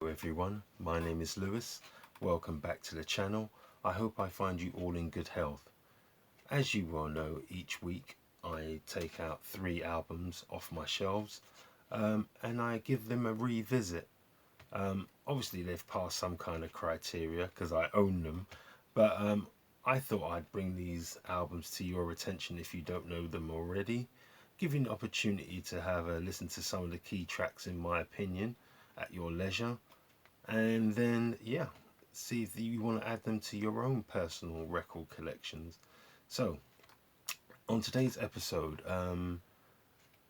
everyone, my name is Lewis. Welcome back to the channel. I hope I find you all in good health. As you well know, each week I take out 3 albums off my shelves and I give them a revisit. Obviously they've passed some kind of criteria because I own them, but I thought I'd bring these albums to your attention if you don't know them already, give you an opportunity to have a listen to some of the key tracks in my opinion at your leisure, and then see if you want to add them to your own personal record collections. So on today's episode,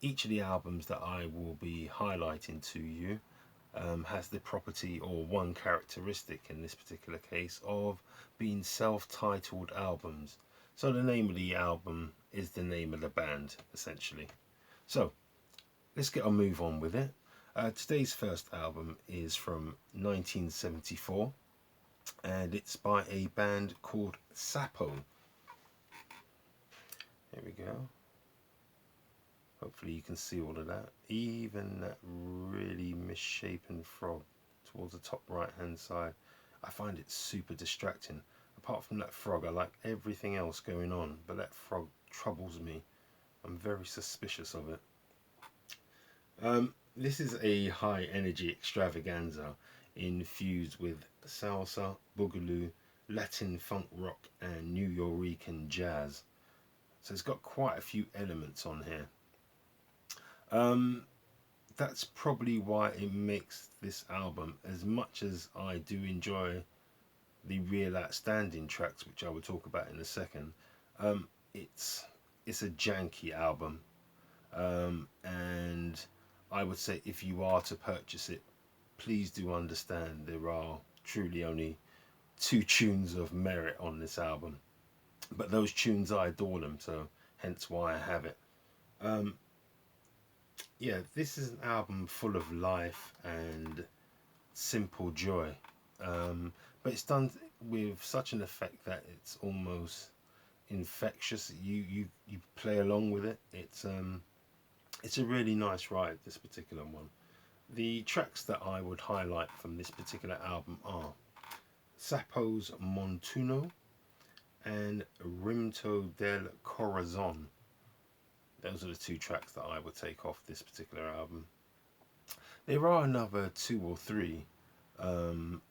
each of the albums that I will be highlighting to you has the property, or one characteristic in this particular case, of being self-titled albums. So the name of the album is the name of the band essentially. So let's get a move on with it. Today's first album is from 1974 and it's by a band called Sapo. Here we go. Hopefully you can see all of that. Even that really misshapen frog towards the top right hand side. I find it super distracting. Apart from that frog, I like everything else going on, but that frog troubles me. I'm very suspicious of it. This is a high energy extravaganza infused with salsa, boogaloo, Latin funk rock and New Yorican jazz. So it's got quite a few elements on here. That's probably why it makes this album, as much as I do enjoy the real outstanding tracks, which I will talk about in a second, it's a janky album, and I would say if you are to purchase it, please do understand there are truly only 2 tunes of merit on this album, but those tunes I adore them, so hence why I have it. This is an album full of life and simple joy, but it's done with such an effect that it's almost infectious. You play along with it. It's a really nice ride, this particular one. The tracks that I would highlight from this particular album are Sapo's Montuno and Rimto del Corazon. Those are the 2 tracks that I would take off this particular album. There are another 2 or 3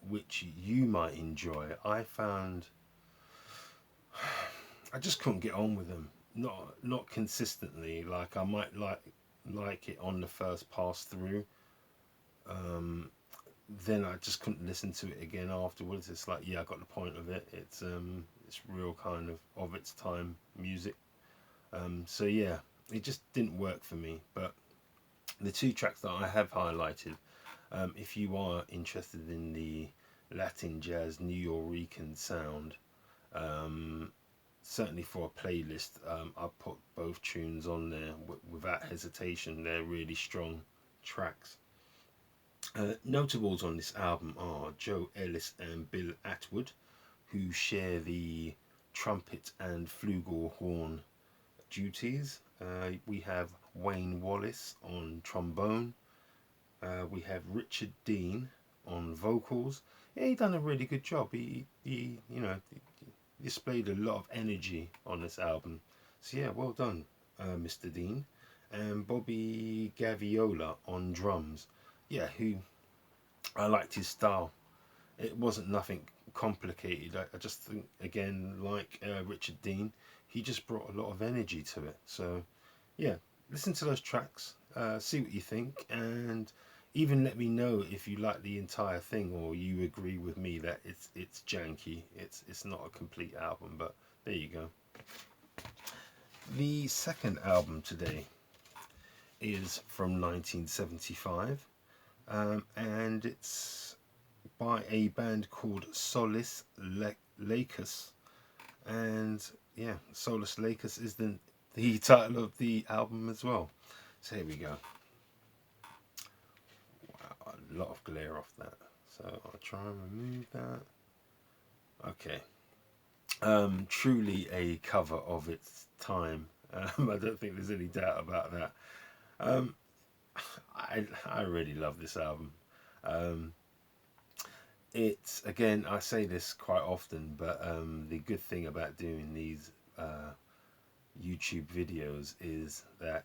which you might enjoy. I found I just couldn't get on with them. Not consistently. Like I might like it on the first pass through. Then I just couldn't listen to it again afterwards. It's like, I got the point of it. It's real kind of its time music. So it just didn't work for me. But the 2 tracks that I have highlighted, if you are interested in the Latin jazz New Yorican sound, certainly for a playlist, I've put both tunes on there without hesitation. They're really strong tracks. Notables on this album are Joe Ellis and Bill Atwood, who share the trumpet and flugelhorn duties. We have Wayne Wallace on trombone. We have Richard Dean on vocals. He done a really good job. He displayed a lot of energy on this album. So well done, Mr. Dean. And Bobby Gaviola on drums. Who I liked his style. It wasn't nothing complicated. I just think, again, like Richard Dean, he just brought a lot of energy to it. So listen to those tracks, see what you think, and even let me know if you like the entire thing or you agree with me that it's janky. It's not a complete album, but there you go. The second album today is from 1975, and it's by a band called Solis, Lacus, and Solis Lacus is the title of the album as well. So here we go. Wow, a lot of glare off that, so I'll try and remove that. Okay. Truly a cover of its time. I don't think there's any doubt about that. I really love this album. It's, again, I say this quite often, but the good thing about doing these YouTube videos is that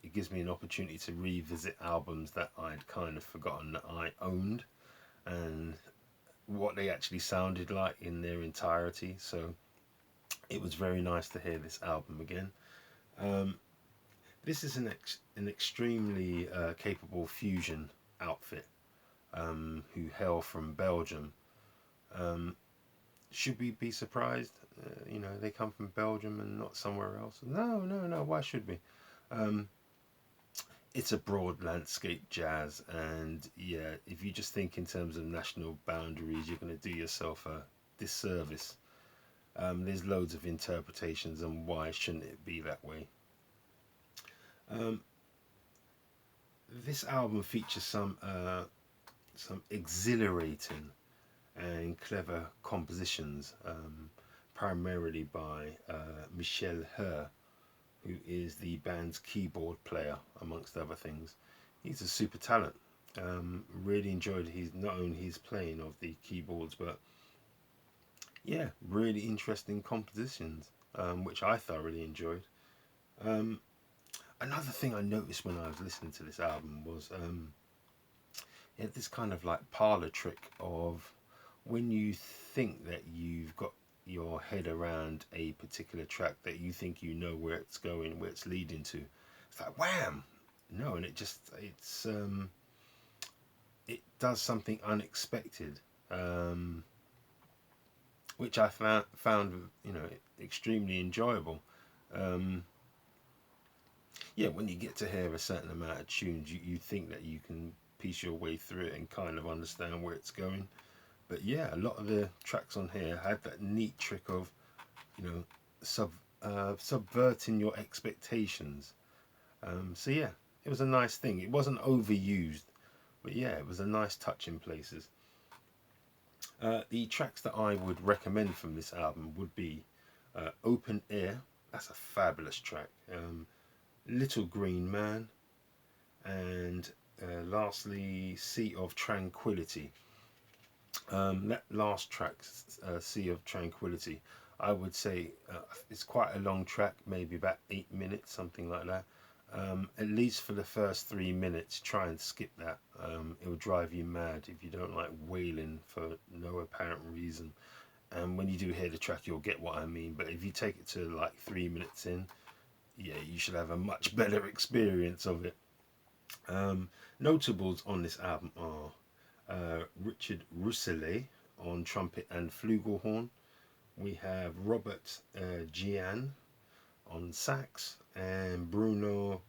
it gives me an opportunity to revisit albums that I'd kind of forgotten that I owned, and what they actually sounded like in their entirety. So it was very nice to hear this album again. Um, this is an extremely capable fusion outfit who hail from Belgium. Um, should we be surprised? They come from Belgium and not somewhere else. No, no, no. Why should we? Um, it's a broad landscape jazz, and yeah, if you just think in terms of national boundaries, you're going to do yourself a disservice. There's loads of interpretations, and why shouldn't it be that way? Um, this album features some exhilarating and clever compositions, primarily by Michel Her, who is the band's keyboard player, amongst other things. He's a super talent. Really enjoyed his not only his playing of the keyboards, but yeah, really interesting compositions, which I thoroughly enjoyed. Um, Another thing I noticed when I was listening to this album was it had this kind of like parlor trick of when you think that you've got your head around a particular track, that you think you know where it's going, where it's leading to. It's like wham! No, and it does something unexpected, um, which I found extremely enjoyable. Um, yeah, when you get to hear a certain amount of tunes, you think that you can piece your way through it and kind of understand where it's going. But yeah, a lot of the tracks on here had that neat trick of, you know, sub subverting your expectations. So yeah, it was a nice thing. It wasn't overused, but yeah, it was a nice touch in places. The tracks that I would recommend from this album would be Open Air. That's a fabulous track. Little Green Man, and lastly, Sea of Tranquility. That last track, Sea of Tranquility, I would say it's quite a long track, maybe about 8 minutes, something like that. At least for the first 3 minutes, try and skip that. It will drive you mad if you don't like wailing for no apparent reason. And when you do hear the track, you'll get what I mean. But if you take it to like 3 minutes in, yeah, you should have a much better experience of it. Notables on this album are Richard Rousselet on trumpet and flugelhorn. We have Robert Gian on sax, and Bruno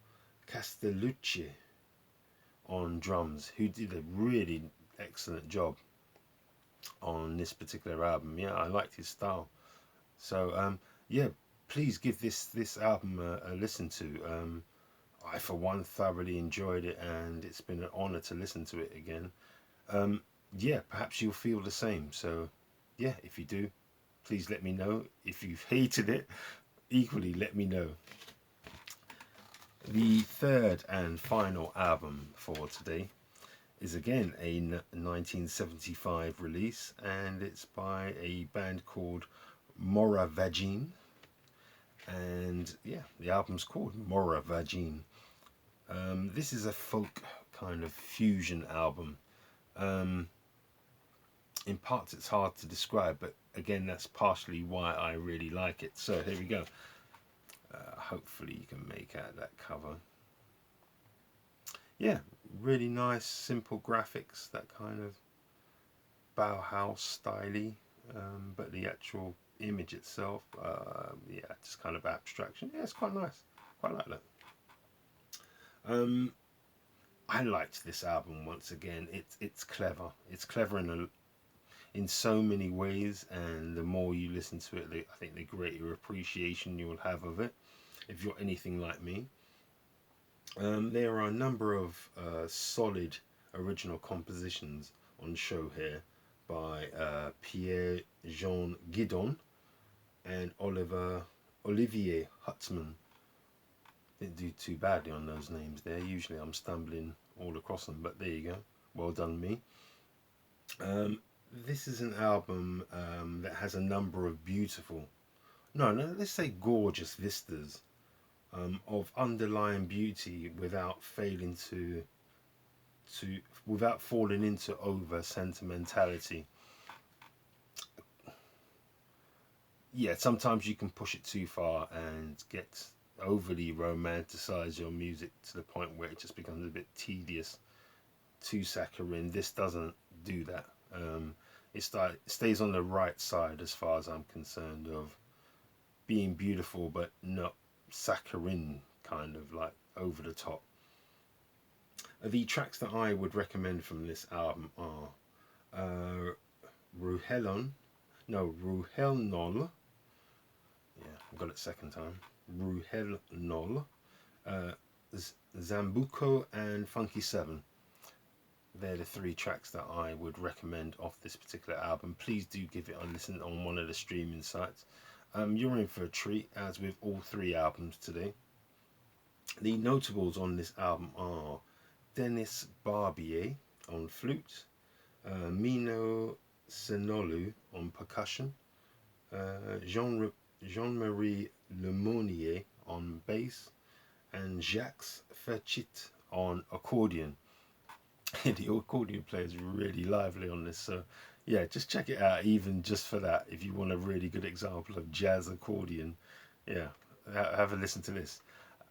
Castellucci on drums, who did a really excellent job on this particular album. Yeah, I liked his style. So yeah, please give this album a listen to. I, for one, thoroughly enjoyed it, and it's been an honour to listen to it again. Um, yeah, perhaps you'll feel the same. So, yeah, if you do, please let me know. If you've hated it, equally let me know. The third and final album for today is again a 1975 release, and it's by a band called Moravagine. And yeah, the album's called Moravagine. This is a folk kind of fusion album. Um, in parts it's hard to describe, but again, that's partially why I really like it. So here we go. Hopefully you can make out that cover. Yeah, really nice, simple graphics, that kind of Bauhaus styly, but the actual image itself, yeah, just kind of abstraction. Yeah, it's quite nice. Quite like that. Um, I liked this album once again. It's clever. It's clever in so many ways, and the more you listen to it, I think the greater appreciation you will have of it, if you're anything like me. There are a number of solid original compositions on show here by Pierre-Jean Guidon and Olivier Hutzman. Didn't do too badly on those names there. Usually I'm stumbling all across them, but there you go. Well done me. this is an album that has a number of beautiful, no, let's say gorgeous vistas of underlying beauty without failing to without falling into over sentimentality. Yeah, sometimes you can push it too far and get overly romanticize your music to the point where it just becomes a bit tedious, too saccharine. This doesn't do that. It stays on the right side as far as I'm concerned of being beautiful but not saccharine, kind of like over the top. The tracks that I would recommend from this album are uh, Ruhelon, no, Ruhelnol. Yeah, I got it second time. Ruhelnol, uh, Zambuco, and Funky 7. They're the three tracks that I would recommend off this particular album. Please do give it a listen on one of the streaming sites. You're in for a treat, as with all three albums today. The notables on this album are Dennis Barbier on flute, Mino Senolu on percussion, Jean-Marie Lemonnier on bass, and Jacques Ferchit on accordion. The accordion player is really lively on this, so yeah, just check it out, even just for that. If you want a really good example of jazz accordion, yeah, have a listen to this.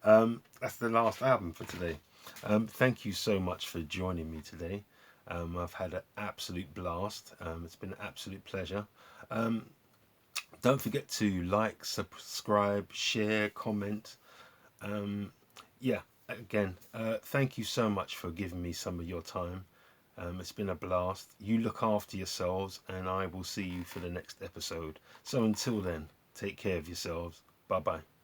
That's the last album for today. Thank you so much for joining me today. I've had an absolute blast. It's been an absolute pleasure. Um, don't forget to like, subscribe, share, comment. Um, yeah, again, thank you so much for giving me some of your time. It's been a blast. You look after yourselves, and I will see you for the next episode. So until then, take care of yourselves. Bye bye.